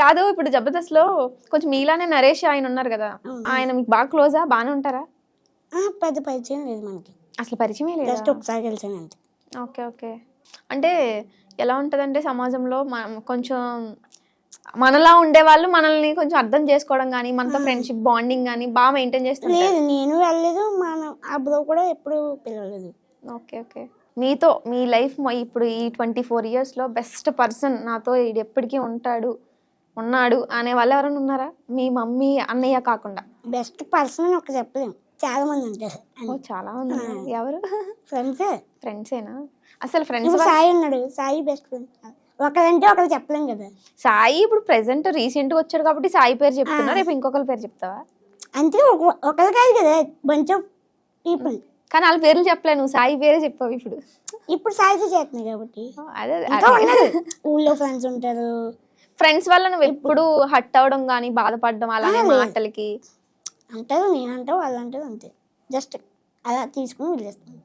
కాదు ఇప్పుడు జబర్దస్త్ లో కొంచెం మీలానే నరేష్ ఆయన ఉన్నారు కదా, ఆయన మీకు బాగా క్లోజా, బాగానే ఉంటారా? పెద్ద పరిచయం లేదు మనకి, అసలు పరిచయమే లేదు. జస్ట్ ఒకసారి కలిసాను అంతే. Okay okay. అంటే ఎలా ఉంటుందంటే సమాజంలో కొంచెం మనలా ఉండేవాళ్ళు మనల్ని కొంచెం అర్థం చేసుకోవడం కానీ మనతో ఫ్రెండ్షిప్ బాండింగ్ కానీ బాగా మెయింటైన్ చేస్తారు. లేదు, నేను వెళ్ళలేదు, మన అబ్బాయి కూడా ఎప్పుడు పిలవలేదు. Okay okay. మీతో మీ లైఫ్ ఇప్పుడు ఈ 24 yearsలో బెస్ట్ పర్సన్ నాతో ఎప్పటికీ ఉన్నాడు అనే వాళ్ళు ఎవరైనా ఉన్నారా? మీ మమ్మీ అన్నయ్య కాకుండా. బెస్ట్ పర్సన్ ఒక చెప్పలేము, చాలా మంది ఉంటారు. చాలా మంది. ఎవరు? ఫ్రెండ్సేనా? అసలు ఫ్రెండ్స్ సాయి ఉన్నాడు, సాయి బెస్ట్ ఫ్రెండ్. ఒకరంటే ఒకరు చెప్పలేం కదా. సాయి ఇప్పుడు ప్రెసెంట్ రీసెంట్ గా వచ్చాడు కాబట్టి సాయి పేరు చెప్తున్నా, రేపు ఇంకొకరి పేరు చెప్తావా? అంటే ఒకరు కాదు కదా, బంచ్ ఆఫ్ పీపుల్. కానీ వాళ్ళ పేర్లు చెప్పలేను, సాయి పేరే చెప్పావు ఇప్పుడు. ఇప్పుడు సాయితో చేస్తున్నాయి కాబట్టి. అదే ఊళ్ళో ఫ్రెండ్స్ ఉంటారు. ఫ్రెండ్స్ వల్ల నువ్వు ఎప్పుడు హట్ అవడం కానీ బాధపడడం అలానే మాటలకి అంటారు, నేనంటావు వాళ్ళు అంటారు, అంతే. జస్ట్ అలా తీసుకుని వదిలేస్తాను.